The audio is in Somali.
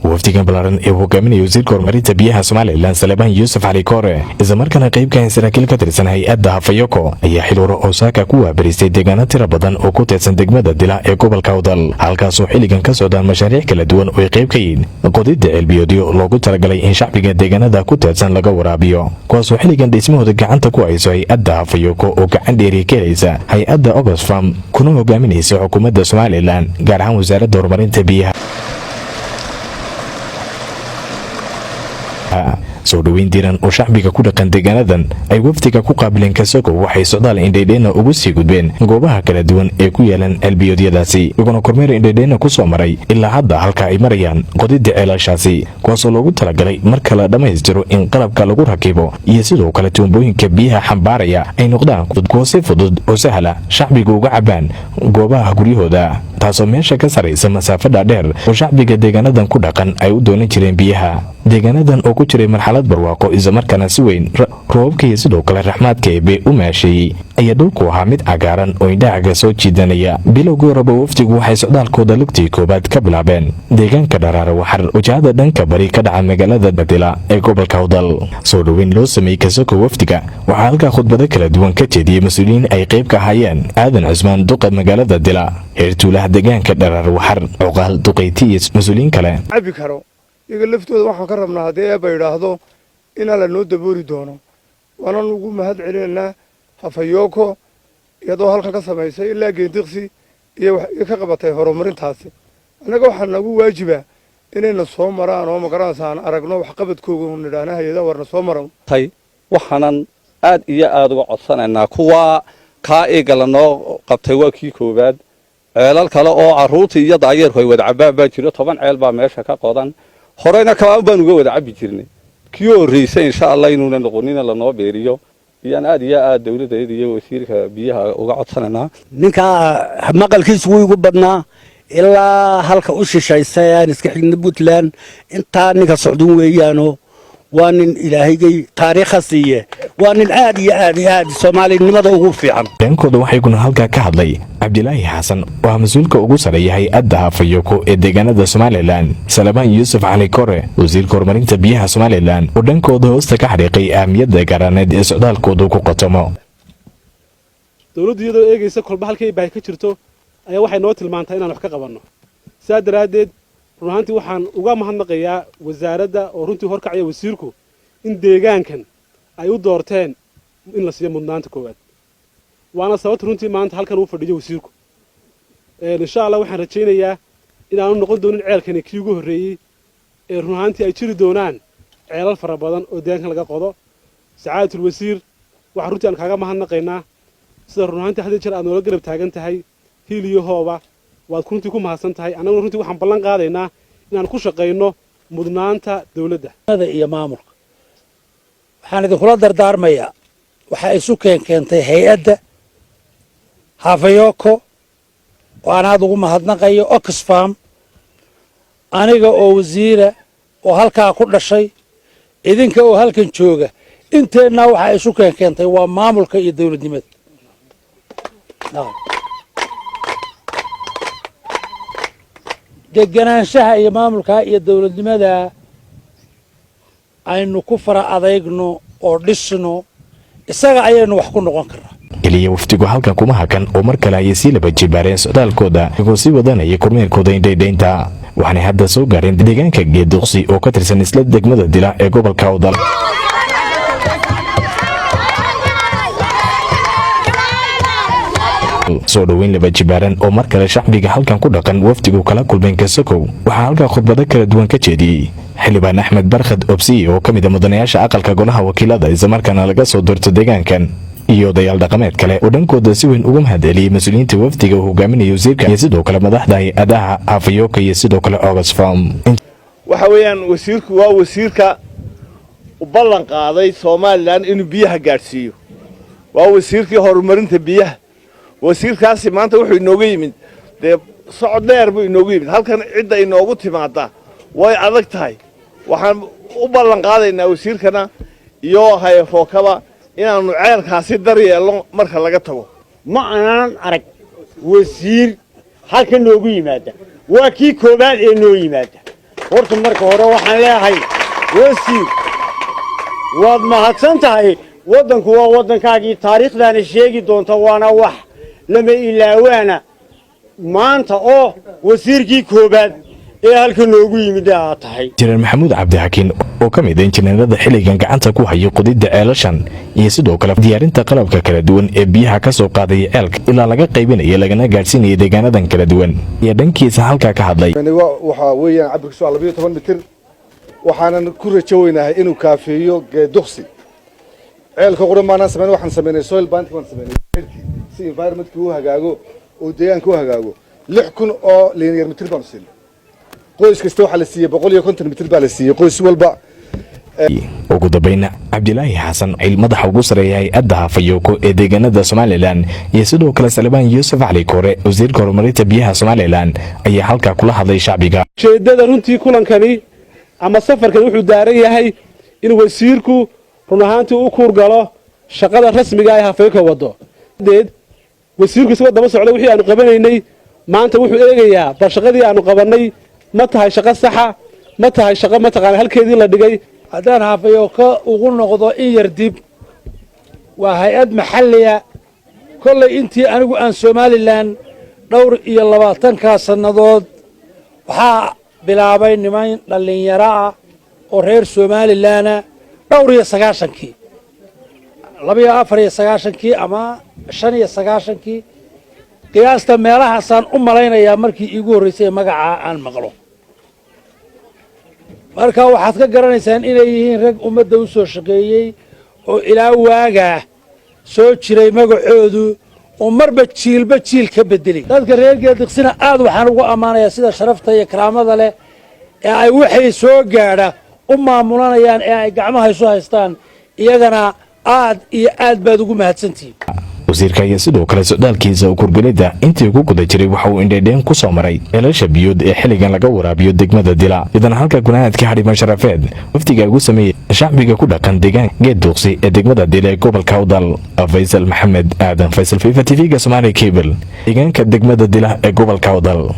wafdigan balaaran ee hogaaminaya wasiirka horumarinta biyaha Soomaaliland Salebaan Yuusuf Ali Kore isla markaana qayb ka ah saraakiil ka tirsan hay'adda Hafayoko ayaa xilwaro Osaka ku waabaristay deegaano tiro badan oo ku teedsan degmada Dila ee gobolka Awdal halkaas oo xilligan ka socdaan mashaariic kala duwan oo ay qayb ka yihiin qodidda ceelbiyoodyo loogu talagalay in shacbiga deegaanada ku teedsan laga waraabiyo kuwaas oo xilligan dhismahooda gacanta ku hayso hay'adda Hafayoko oo gacan dheeri ka helaysa hay'adda Oxfam kuna hogaaminaysa xukuumadda Soomaaliland gaar ahaan wasaaradda horumarinta biyaha soo dhaweyn diiran oo shacbiga ku dhaqan deegaanadan ay wafdiga ku qaabileen Kasoko waxay socdaal indheedheena ugu sii gudbeen goobaha kala duwan ee ku yaalan ceelbiyoodiyadaasi iyagoo kormeer indheedheena ku soo maray ilaa hadda halka ay marayaan qodidda ceelashaasi kuwaas oo loogu talagalay marka la dhammaystiro in qalabka lagu rakibo iyo sidoo kale tuumbooyinka biyaha xambaaraya ay noqdaan kuwo si fudud oo sahla shacbiga uga cabaan goobaha guryahooda taasoo meesha ka saraysa masaafada dheer oo shacbiga deegaanadan ku dhaqan ay u doonan jireen biyaha deegaanadan oo ku jiray marxalad barwaaqo isla markaana si weyn roobabka iyo sidoo kale raxmaadka eebe u maasheeyey ayaa dhulku ahaa mid cagaaran oo indhahaga soo jiidanaya bilowgii horeba wafdigu waxay socdaalkooda lugtii koobaad ka bilaabeen deegaanka dharaara waxar wajahada dhanka bari ka dhaca magaalada Badila ee gobolka Awdal soo dhaweyn loo sameeyey Kasoko wafdiga waxaa halkaa khudbado kala duwan ka jeediyey mas'uuliyiin ay qayb ka hayeen aadan cusmaan duqa magaalada Dila heertuulaha deegaanka dharaara waxar cuqaal duqayti iyo mas'uuliyiin kale iyaga laftooda waxaan ka rabnaa haddii eebba yidhaahdo inaa la noo dabooli doono waanan ugu mahad celinaynaa Hafayoko iyadoo halkan ka samaysay ilaa Geentiqsi iyo ka qabatay horumarintaasi annaga waxaa nagu waajiba inayna soo maraan oo magaranaysa aan aragno waxqabadkooga u nidhaana hay'adaha warna soo maran waxaanan aad iyo aad uga codsanaynaa kuwa kaa eegala noo qabtay waa kii koowaad ceelal kale oo carruurtii iyo daayeerku ay wada cabaan baa jiro 10 ceel baa meesha ka qodan horeyna kabaan baan uga wada cabi jirnay kii horeysay insha Allah inuu noqonina la noo beeriyo iyaan aad iyo aad dawladda iyo wasiirka biyaha uga codsanayna ninka maqalkiisu wuu ugu badnaa ilaa halka u shishaysay aan iska xigna Puntland inta ninka socdun weeyaano waa nin ilaahayay taariikhasiye waa nin aad iyo aad Soomaalinimada ugu fiican dhankooda waxay kuna halka ka hadlay Abdilaahi Xasan oo mas'uulka ugu sareeya hay'adda Hafayoko ee deegaanada Soomaaliland Salebaan Yuusuf Ali Kore wasiirka horumarinta biyaha Soomaaliland oo dhankooda hoosta ka xariiqay ahmiyadda garaaneed ee socdaalkooda ku qatomo dawladdu iyadoo eegaysa kolba halkay baahi ka jirto ayaa waxay noo tilmaantay inaan wax ka qabanno saa daraadeed runtii waxaan uga mahadnaqayaa wasaaradda oo runtii horkacaya wasiirku in deegaankan ay u doorteen in la siiyo mudnaanta koowaad waana sababta runtii maanta halkan uu fadhiyo wasiirku insha Allah waxaan rajaynayaa in aanu noqon doonin ceelkani kii ugu horeeyay ee runtii ay jiri doonaan ceelal fara badan oo deegaanka laga qodo sacaadatul wasiir waxa runtii aan kaaga mahadnaqaynaa sida runtii hadda jeer aad noola garab taagan tahay hiiliyo hooba waad runtii ku mahadsan tahay anaguna runtii waxaan ballan qaadaynaa inaan ku shaqeyno mudnaanta dawladda iyo maamulka waxaan idinkula dardaarmayaa waxa isu keentay hay'adda Hafayoko oo aan aad ugu mahadnaqayo Oxfam aniga oo wasiira oo halkaa ku dhashay idinka oo halkan jooga inteena waxa isu keentay waa maamulka iyo dawladnimada deganaanshaha iyo maamulka iyo dawladnimada aynu ku fara adeegno oo dhisno isaga ayaynu wax ku noqon karnaa kaliya waftigu halkan kuma hakan oo mar kale ay si laba jibaareen socdaalkooda iyagoo si wadanaya kormeerkooda indheydheynta waxaanay hadda soo gaareen deegaanka Geeduqsi oo ka tirsan isla degmada Dila ee gobolka Awdal soo dhaweyn laba jibaaran oo mar kale shacbiga halkan ku dhaqan waftigu kala kulmeen Kasoko waxaa halka khudbado kala duwan ka jeediyey xildhibaan Axmed Barkhad Obsi oo kamid ah mudanayaasha aqalka golaha wakiilada isla markaana laga soo doorto deegaankan iyo odayaal dhaqameed kale oo dhankooda si weyn uga mahadceliyey mas'uuliyiinta wafdiga uu hogaaminayo wasiirka iyo sidoo kale madaxda hay'adaha Hafayoko iyo sidoo kale Oxfam waxa weeyaan wasiirku waa wasiirka u ballan qaaday Soomaaliland inuu biyaha gaarsiiyo waa wasiirkii horumarinta biyaha wasiirkaasi maanta wuxuu inooga yimid socod dheer buu inooga yimid halkan cidda inoogu timaada way adag tahay waxaan u ballan qaadaynaa wasiirkana iyo Hafayokaba inaanu ceelkaasi daryeelno marka laga tago ma aanan arag wasiir halkan noogu yimaada waa kii koobaad ee noo yimaada horta marka hore waxaan leeyahay wasiir waad mahadsan tahay waddanku waa waddankaagii taariikhdaana sheegi doonta waana wax lama ilaawaana maanta oo wasiirkii koobaad ee halka noogu yimid aad tahay injineer maxamuud cabdixakiin oo ka mid ah injineerada xilligan gacanta ku haya qodidda ceelashan iyo sidoo kale diyaarinta qalabka kala duwan ee biyaha ka soo qaadaya ceelka ilaa laga qaybinayo lagana gaadhsiinaya deegaanadan kala duwan iyo dhankiisa halkaa ka hadlay waxaa weeyaan cabirkiisu waa 12 mitir waxaanan ku rajo weynahay inuu kaafeeyo geeduqsi ceelka qura maanaan samayn waxaan samaynay soil bank waan samaynay si environmentka uu hagaago oo deegaanka uu hagaago 6000 oo linear mitir baan siinay qoys kasta waxa la siiyay 150 mitir baa la siiyay qoys walba ugu dambayna cabdilaahi xasan cil madaxa ugu sareeya hay-adda hafayoko ee deegaanada somalilan iyo sidoo kale salebaan yuusuf cali koore wasiirka horumarinta biyaha somalilan ayaa halkaa kula hadlay shacbiga ujeeddada runtii kulankani ama safarkan wuxuu daaran yahay in wasiirku run ahaantii u kuurgalo shaqada rasmiga ee hafayoko wado wasiirku isagoo daba socda wixii aanu qabanaynay maanta wuxuu eegayaa bal shaqadii aanu qabannay ma tahay shaqo saxa ma tahay shaqo mataqaana halkeedii la dhigay haddaan hafayoko ugu noqdo in yar dib waa hay-ad maxalliya kollay intii anigu aan somalilan 22 sannadood waxaa bilaabay niman dhallinyaro ah oo reer somalilanah 99kii 24 ama 95kii qiyaasta meelahaasaan u malaynayaa markii iigu horraysay magacaa aan maqlo marka waxaad ka garanaysaan inay yihiin rag ummadda u soo shaqeeyey oo ilaa waagaa soo jiray magacoodu oo marba jiilba jiil ka bedelay dadka reer geediqsina aad waxaan ugu ammaanayaa sida sharafta iyo karaamada leh ee ay waxay soo gaadha u maamulanayaan ee ay gacmaha isu haystaan iyagana aad iyo aad baad ugu mahadsantihiin wasiirka ayaa sidoo kale socdaalkiisa u kurgelidda intii ku guda jiray waxa uu indheedheen ku soo maray ceelasha biyood ee xilligan laga waraabiyo degmada dila idan halka gunaanadka xadhiban sharafeed wafdiga ugu sameeyey shacbiga ku dhaqan deegaan geed duuqsi ee degmada dila ee gobolka awdal faysal maxamed aadan faysal fifa tv-ga Somali Cable deegaanka degmada dila ee gobolka awdal.